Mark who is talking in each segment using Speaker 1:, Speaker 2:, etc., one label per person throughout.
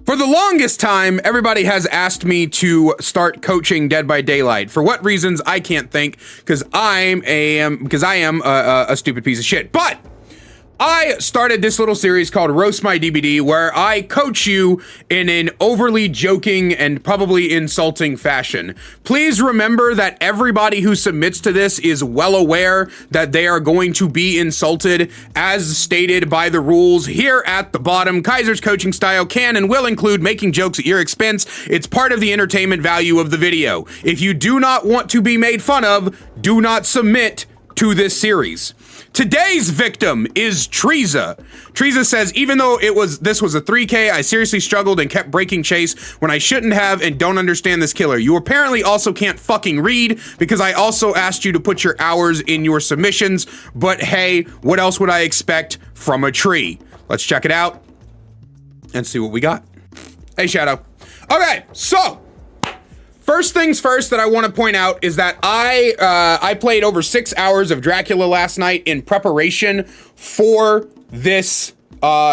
Speaker 1: For the longest time, everybody has asked me to start coaching Dead by Daylight. For what reasons, I can't think, because I am a stupid piece of shit. But I started this little series called Roast My DBD, where I coach you in an overly joking and probably insulting fashion. Please remember that everybody who submits to this is well aware that they are going to be insulted, as stated by the rules here at the bottom. Kaiser's coaching style can and will include making jokes at your expense. It's part of the entertainment value of the video. If you do not want to be made fun of, do not submit to this series. Today's victim is Treza. Treza says, even though this was a 3K, I seriously struggled and kept breaking chase when I shouldn't have and don't understand this killer. You apparently also can't fucking read, because I also asked you to put your hours in your submissions, but hey, what else would I expect from a tree? Let's check it out and see what we got. Hey, Shadow. Okay, so first things first that I want to point out is that I played over 6 hours of Dracula last night in preparation for this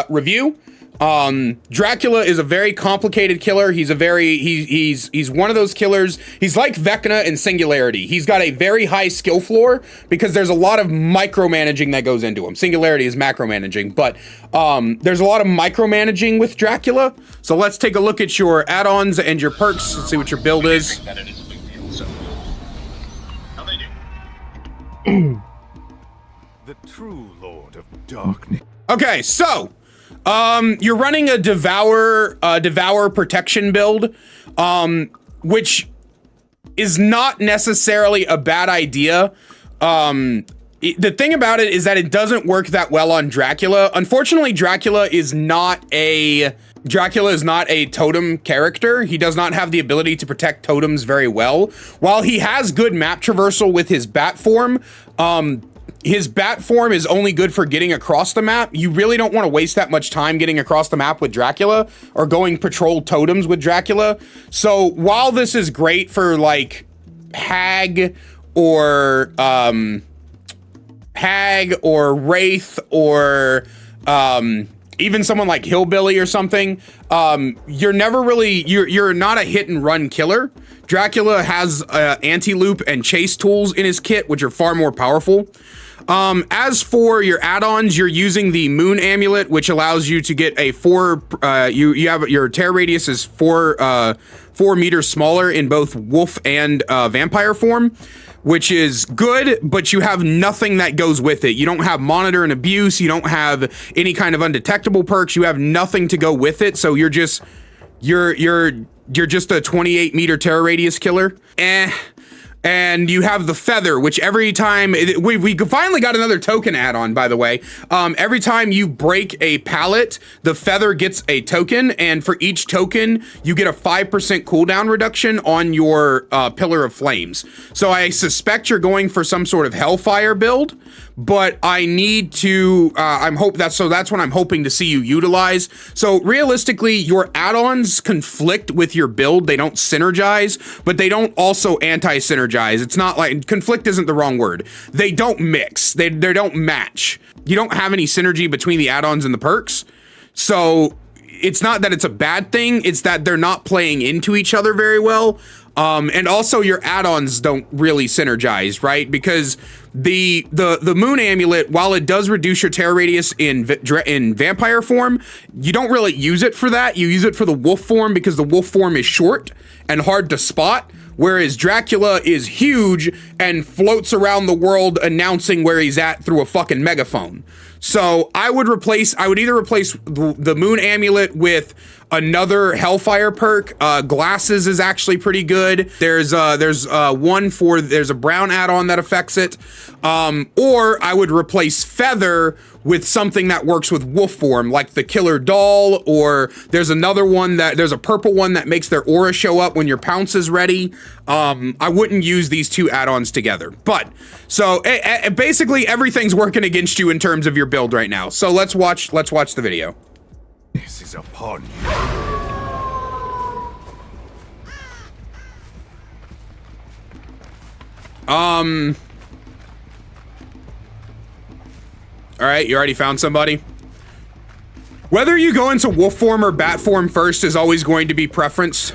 Speaker 1: review. Dracula is a very complicated killer. He's one of those killers. He's like Vecna in Singularity. He's got a very high skill floor because there's a lot of micromanaging that goes into him. Singularity is macromanaging, but there's a lot of micromanaging with Dracula. So let's take a look at your add-ons and your perks. Let's see what your build is.
Speaker 2: The true Lord of Darkness.
Speaker 1: Okay, so you're running a devour protection build, which is not necessarily a bad idea. The thing about it is that it doesn't work that well on Dracula. Unfortunately, Dracula is not a totem character. He does not have the ability to protect totems very well. While he has good map traversal with his bat form, his bat form is only good for getting across the map. You really don't want to waste that much time getting across the map with Dracula or going patrol totems with Dracula. So while this is great for like Hag or Wraith or even someone like Hillbilly or something, you're not a hit and run killer. Dracula has anti-loop and chase tools in his kit, which are far more powerful. As for your add-ons, you're using the Moon Amulet, which allows you to get a you have your tear radius is 4 meters smaller in both wolf and vampire form, which is good, but you have nothing that goes with it. You don't have monitor and abuse. You don't have any kind of undetectable perks. You have nothing to go with it. So you're just a 28 meter terror radius killer. And you have the feather, which every time we finally got another token add-on, by the way. Every time you break a pallet, the feather gets a token, and for each token, you get a 5% cooldown reduction on your Pillar of Flames. So I suspect you're going for some sort of Hellfire build, but I need to. That's what I'm hoping to see you utilize. So realistically, your add-ons conflict with your build. They don't synergize, but they don't also anti-synergize. It's not like conflict isn't the wrong word. They don't mix. They don't match. You don't have any synergy between the add-ons and the perks. So it's not that it's a bad thing. It's that they're not playing into each other very well. And also your add-ons don't really synergize, right? Because the Moon Amulet, while it does reduce your terror radius in vampire form, you don't really use it for that. You use it for the wolf form because the wolf form is short and hard to spot, whereas Dracula is huge and floats around the world announcing where he's at through a fucking megaphone. So I would either replace the Moon Amulet with another Hellfire perk. Glasses is actually pretty good. There's a brown add-on that affects it. Or I would replace Feather with something that works with wolf form, like the Killer Doll, or there's a purple one that makes their aura show up when your pounce is ready. I wouldn't use these two add-ons together. But so basically everything's working against you in terms of your build right now. So let's watch the video.
Speaker 2: This is upon you.
Speaker 1: All right, you already found somebody? Whether you go into wolf form or bat form first is always going to be preference.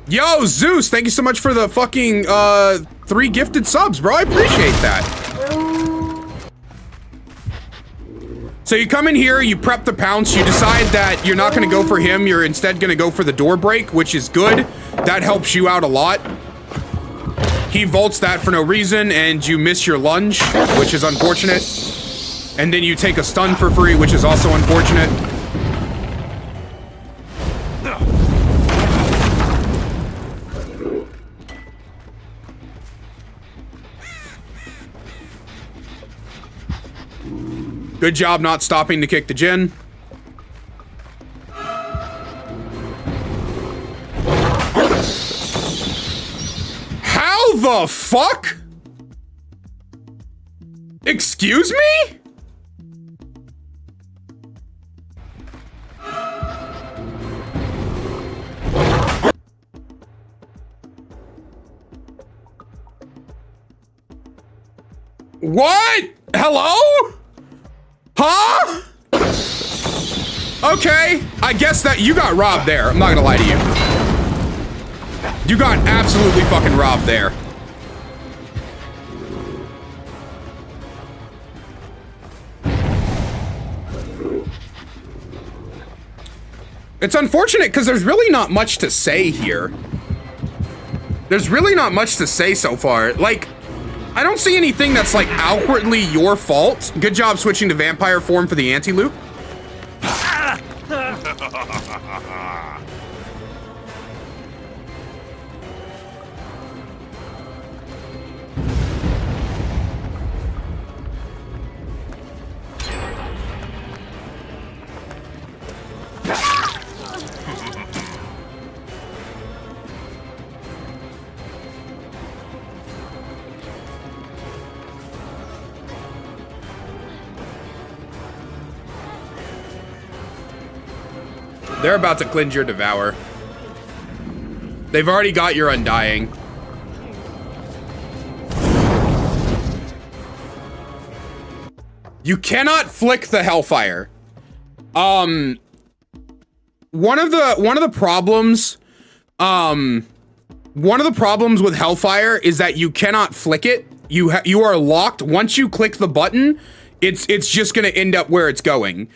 Speaker 1: Yo, Zeus, thank you so much for the fucking 3 gifted subs, bro. I appreciate that. So you come in here, you prep the pounce, you decide that you're not gonna go for him, you're instead gonna go for the door break, which is good. That helps you out a lot. He vaults that for no reason, and you miss your lunge, which is unfortunate. And then you take a stun for free, which is also unfortunate. Good job not stopping to kick the Jin. How the fuck? Excuse me? What? Hello? Huh? Okay, I guess that you got robbed there. I'm not gonna lie to you. You got absolutely fucking robbed there. It's unfortunate because there's really not much to say here. There's really not much to say so far. Like, I don't see anything that's like outwardly your fault. Good job switching to vampire form for the anti-loot. They're about to cleanse your devour. They've already got your undying. You cannot flick the hellfire. One of the problems with hellfire is that you cannot flick it. You are locked. Once you click the button, it's just gonna end up where it's going.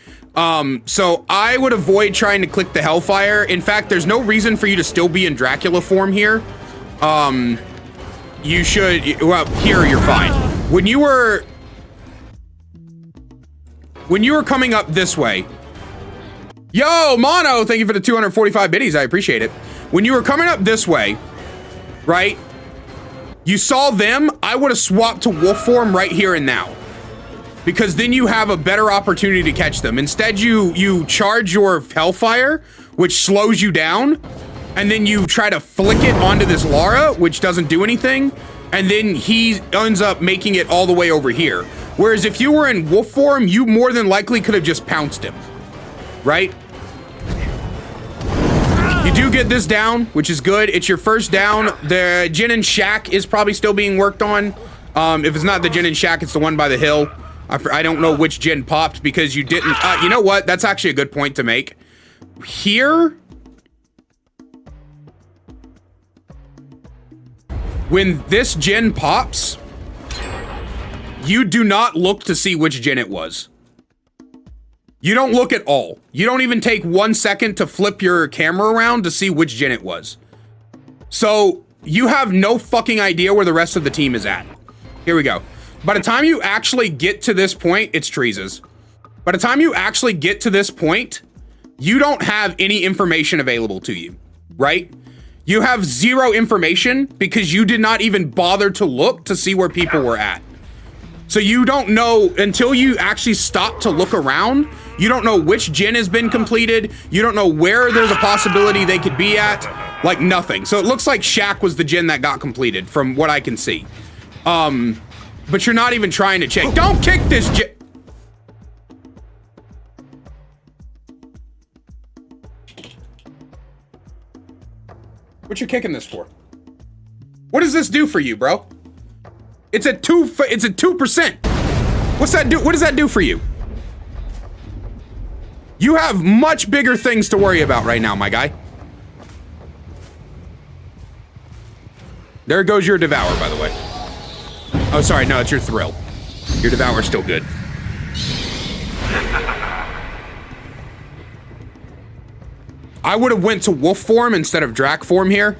Speaker 1: So I would avoid trying to click the hellfire. In fact, there's no reason for you to still be in Dracula form here. You should, well, here you're fine. When you were coming up this way, yo, Mono, thank you for the 245 biddies, I appreciate it. When you were coming up this way, right, you saw them, I would have swapped to wolf form right here and now. Because then you have a better opportunity to catch them. Instead, you charge your hellfire, which slows you down, and then you try to flick it onto this Lara, which doesn't do anything, and then he ends up making it all the way over here. Whereas if you were in wolf form, you more than likely could have just pounced him, right? You do get this down, which is good. It's your first down. The Jin and Shack is probably still being worked on. If it's not the Jin and Shack, it's the one by the hill. I don't know which Jin popped because you didn't. You know what? That's actually a good point to make. Here, when this Jin pops, you do not look to see which Jin it was. You don't look at all. You don't even take 1 second to flip your camera around to see which Jin it was. So you have no fucking idea where the rest of the team is at. Here we go. By the time you actually get to this point, it's Treeses. By the time you actually get to this point, you don't have any information available to you, right? You have zero information because you did not even bother to look to see where people were at. So you don't know until you actually stop to look around. You don't know which Jin has been completed. You don't know where there's a possibility they could be at. Like nothing. So it looks like Shack was the Jin that got completed from what I can see. But you're not even trying to check. Don't kick this Jin. What you kicking this for? What does this do for you, bro? It's at 2%. What's that do? What does that do for you? You have much bigger things to worry about right now, my guy. There goes your Devour, by the way. Oh, sorry, no, it's your Thrill. Your Devour's still good. I would have went to wolf form instead of drac form here.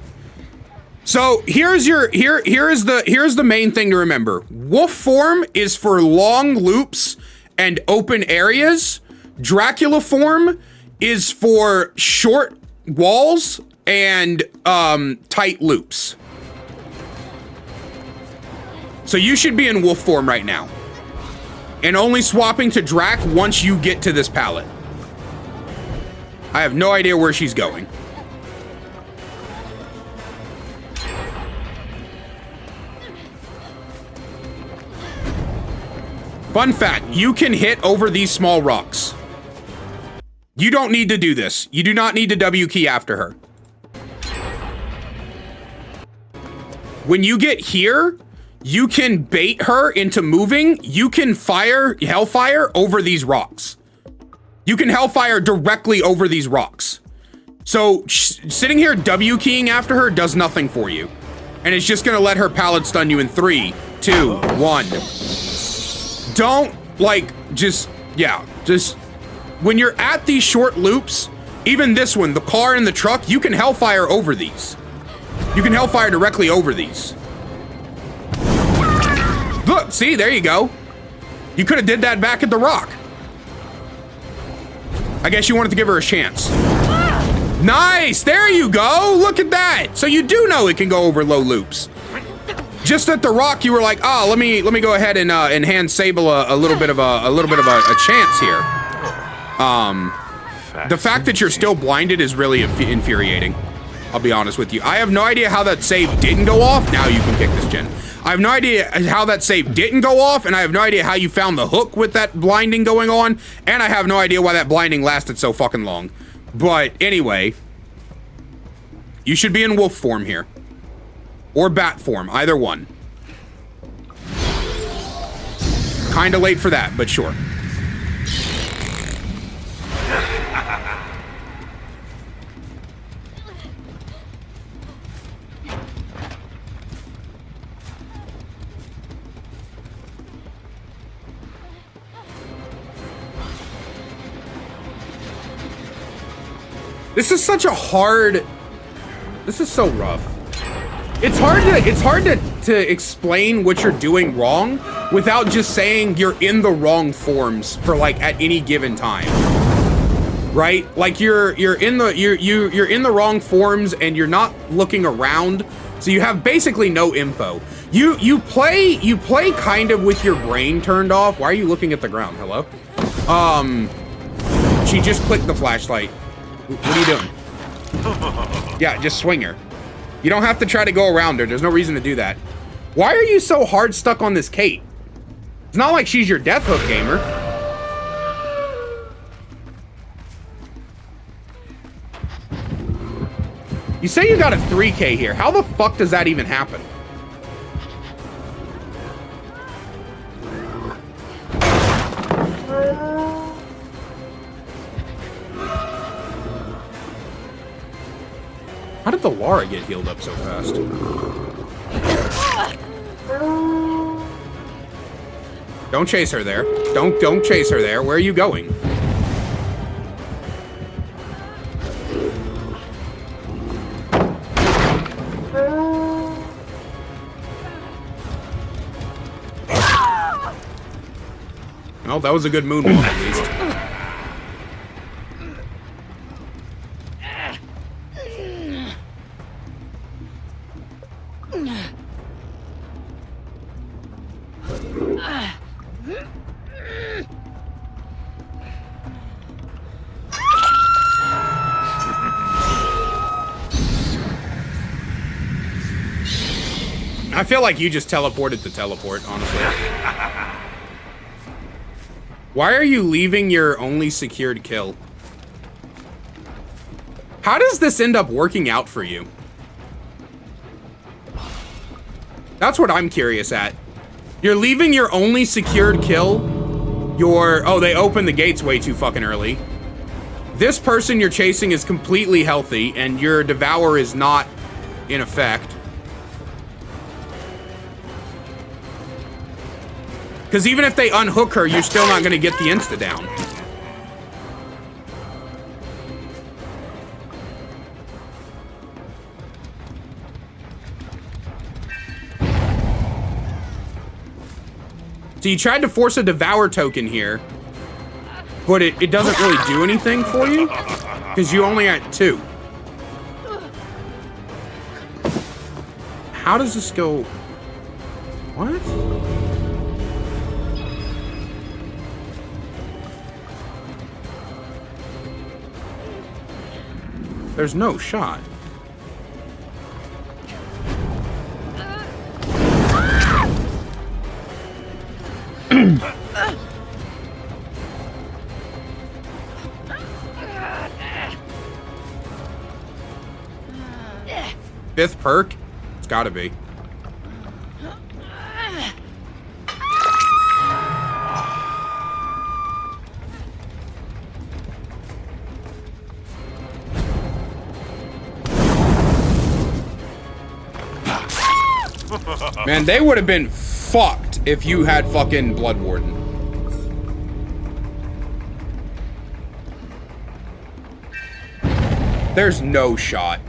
Speaker 1: So here's the main thing to remember. Wolf form is for long loops and open areas. Dracula form is for short walls and tight loops. So you should be in wolf form right now. And only swapping to drac once you get to this pallet. I have no idea where she's going. Fun fact, you can hit over these small rocks. You don't need to do this. You do not need to W key after her. When you get here, you can bait her into moving. You can fire Hellfire over these rocks. You can Hellfire directly over these rocks. So sitting here W keying after her does nothing for you. And it's just gonna let her pallet stun you in 3, 2, 1. Don't, like, just when you're at these short loops, even this one, the car and the truck, you can Hellfire over these. You can Hellfire directly over these. Look, see, there you go. You could have did that back at the rock. I guess you wanted to give her a chance. Nice, there you go. Look at that. So you do know it can go over low loops. Just at the rock, you were like, oh, let me go ahead and hand Sable a little bit of a chance here. The fact that you're still blinded is really infuriating. I'll be honest with you. I have no idea how that save didn't go off. Now you can kick this gen. I have no idea how that save didn't go off, and I have no idea how you found the hook with that blinding going on, and I have no idea why that blinding lasted so fucking long. But anyway, you should be in wolf form here. Or bat form, either one. Kinda late for that, but sure. This is such a hard... This is so rough. It's hard to explain what you're doing wrong without just saying you're in the wrong forms for, like, at any given time. Right? Like you're in the wrong forms and you're not looking around, so you have basically no info. You play kind of with your brain turned off. Why are you looking at the ground? Hello? She just clicked the flashlight. What are you doing? Yeah, just swing her. You don't have to try to go around her. There's no reason to do that. Why are you so hard stuck on this Kate? It's not like she's your death hook gamer. You say you got a 3K here. How the fuck does that even happen? How did the Lara get healed up so fast? Don't chase her there. Don't chase her there. Where are you going? Well, that was a good moonwalk at least. I feel like you just teleported to teleport, honestly. Why are you leaving your only secured kill? How does this end up working out for you? That's what I'm curious at. You're leaving your only secured kill. Oh, they opened the gates way too fucking early. This person you're chasing is completely healthy, and your Devour is not in effect. Because even if they unhook her, you're still not going to get the insta down. So you tried to force a Devour token here, but it doesn't really do anything for you because you only at 2. How does this go? What? There's no shot. Fifth perk? It's gotta be. Man, they would have been fucked if you had fucking Blood Warden. There's no shot.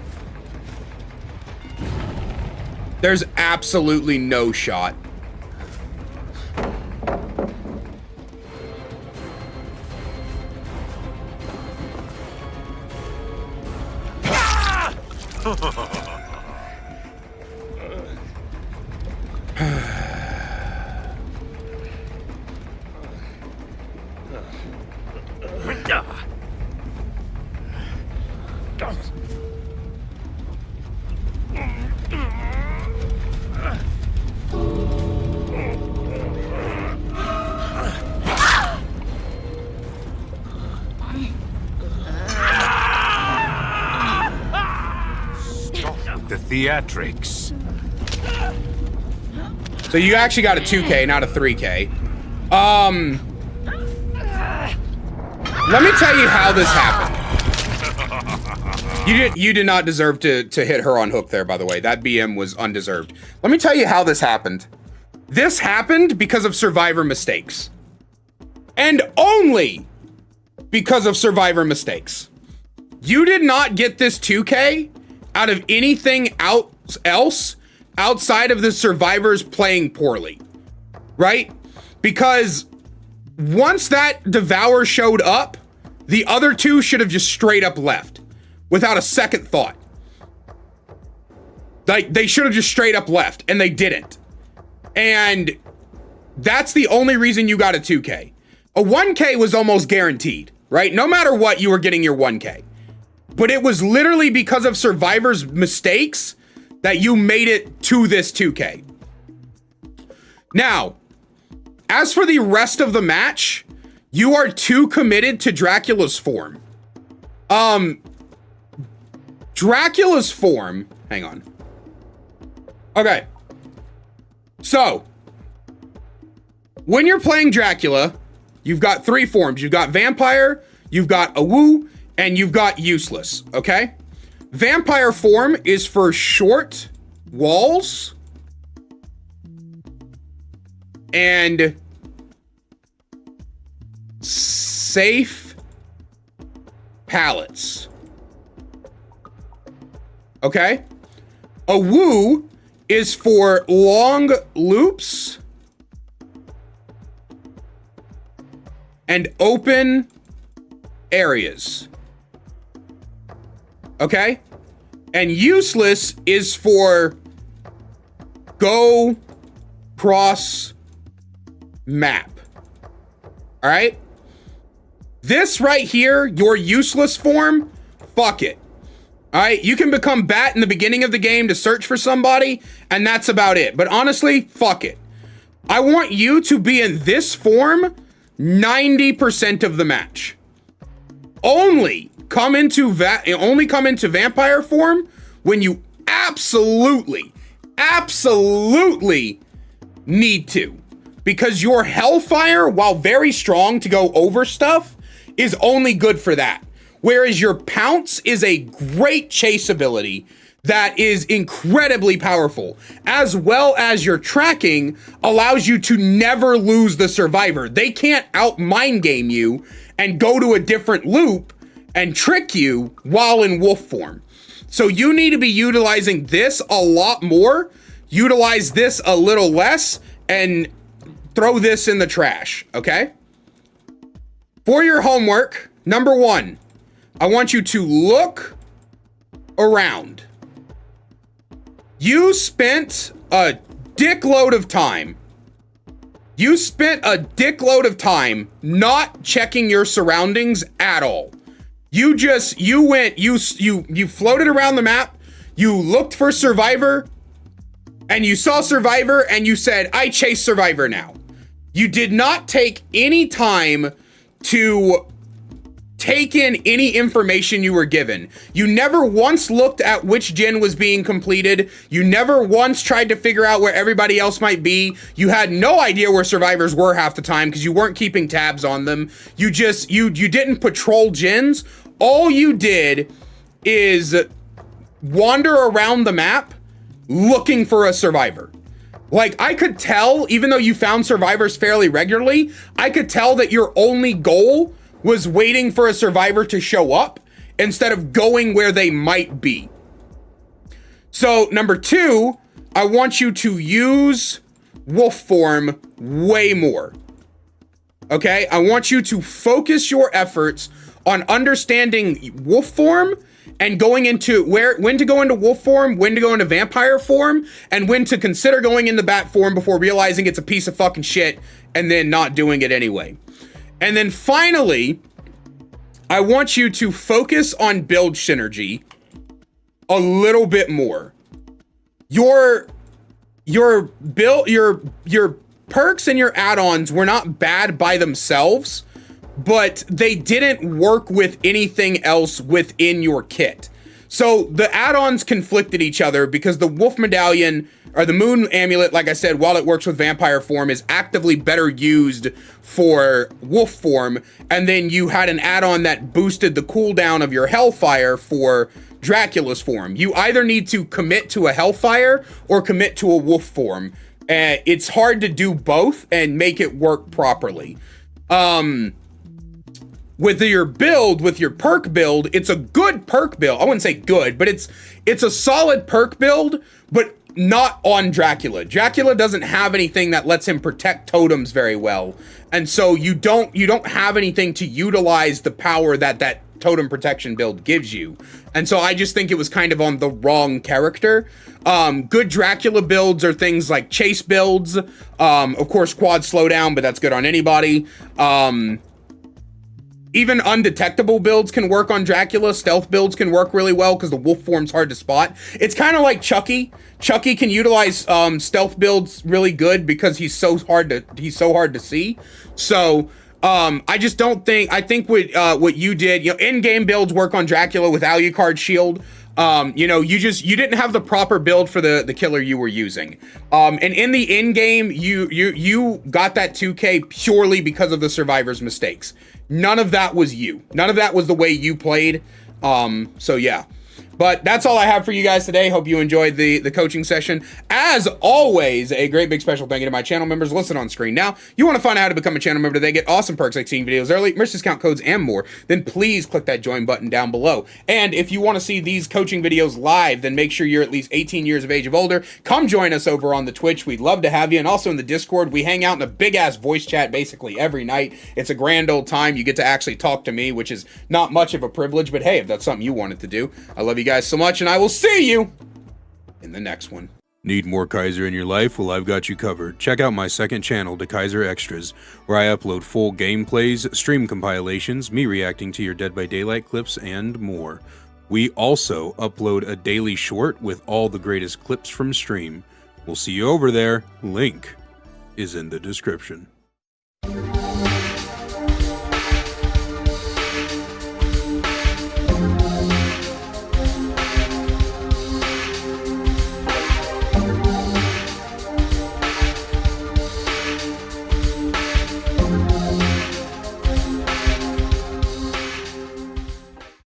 Speaker 1: There's absolutely no shot.
Speaker 2: Theatrics.
Speaker 1: So you actually got a 2K, not a 3K. Let me tell you how this happened. You did not deserve to hit her on hook there, by the way. That BM was undeserved. Let me tell you how this happened. This happened because of survivor mistakes. And only because of survivor mistakes. You did not get this 2K out of anything else outside of the survivors playing poorly, right? Because once that Devour showed up, the other two should have just straight up left without a second thought. Like, they should have just straight up left, and they didn't. And that's the only reason you got a 2K. A 1K was almost guaranteed, right? No matter what, you were getting your 1K. But it was literally because of survivors' mistakes that you made it to this 2K. Now, as for the rest of the match, you are too committed to Dracula's form. Dracula's form, hang on. Okay. So, when you're playing Dracula, you've got 3 forms. You've got Vampire, you've got Awu, and you've got Useless, okay? Vampire form is for short walls and safe pallets, okay? Awu is for long loops and open areas. Okay? And Useless is for go cross map. All right? This right here, your Useless form, fuck it. All right? You can become Bat in the beginning of the game to search for somebody, and that's about it. But honestly, fuck it. I want you to be in this form 90% of the match. Only come into Vampire form when you absolutely need to. Because your Hellfire, while very strong to go over stuff, is only good for that. Whereas your Pounce is a great chase ability that is incredibly powerful, as well as your tracking allows you to never lose the survivor. They can't out mind game you and go to a different loop and trick you while in wolf form. So you need to be utilizing this a lot more, utilize this a little less, and throw this in the trash, okay? For your homework, number 1, I want you to look around. You spent a dickload of time. You spent a dickload of time not checking your surroundings at all. You floated around the map, you looked for Survivor, and you saw Survivor, and you said, I chase Survivor now. You did not take any time to take in any information you were given. You never once looked at which gen was being completed. You never once tried to figure out where everybody else might be. You had no idea where survivors were half the time because you weren't keeping tabs on them. You didn't patrol gens. All you did is wander around the map looking for a survivor. Like, I could tell, even though you found survivors fairly regularly, I could tell that your only goal was waiting for a survivor to show up instead of going where they might be. So, number 2, I want you to use wolf form way more. Okay? I want you to focus your efforts on understanding wolf form and going into when to go into wolf form, when to go into vampire form, and when to consider going into bat form before realizing it's a piece of fucking shit and then not doing it anyway. And then finally, I want you to focus on build synergy a little bit more. Your perks and your add-ons were not bad by themselves, but they didn't work with anything else within your kit. So the add-ons conflicted each other because the Wolf Medallion, or the Moon Amulet, like I said, while it works with Vampire form, is actively better used for Wolf form. And then you had an add-on that boosted the cooldown of your Hellfire for Dracula's form. You either need to commit to a Hellfire or commit to a Wolf form. It's hard to do both and make it work properly. With your build, with your perk build, it's a good perk build. I wouldn't say good, but it's a solid perk build, but not on Dracula. Dracula doesn't have anything that lets him protect totems very well. And so you don't have anything to utilize the power that totem protection build gives you. And so I just think it was kind of on the wrong character. Good Dracula builds are things like chase builds. Of course, quad slowdown, but that's good on anybody. Even undetectable builds can work on Dracula. Stealth builds can work really well because the wolf form's hard to spot. It's kind of like Chucky. Chucky can utilize stealth builds really good because he's so hard to see. So I just don't think, I think what you did, in-game builds work on Dracula with Alucard shield. You didn't have the proper build for the killer you were using. And in the in-game, you got that 2K purely because of the survivor's mistakes. None of that was you. None of that was the way you played. So yeah. But that's all I have for you guys today. Hope you enjoyed the coaching session. As always, a great big special thank you to my channel members listed on screen. Now, you want to find out how to become a channel member today, get awesome perks like seeing videos early, merch discount codes, and more, then please click that join button down below. And if you want to see these coaching videos live, then make sure you're at least 18 years of age of older. Come join us over on the Twitch. We'd love to have you. And also in the Discord, we hang out in a big-ass voice chat basically every night. It's a grand old time. You get to actually talk to me, which is not much of a privilege, but hey, if that's something you wanted to do. I love you guys so much, and I will see you in the next one.
Speaker 3: Need more Kaiser in your life? Well, I've got you covered. Check out my second channel, The Kaiser Extras, where I upload full gameplays, stream compilations, me reacting to your Dead by Daylight clips, and more. We also upload a daily short with all the greatest clips from stream. We'll see you over there. Link is in the description.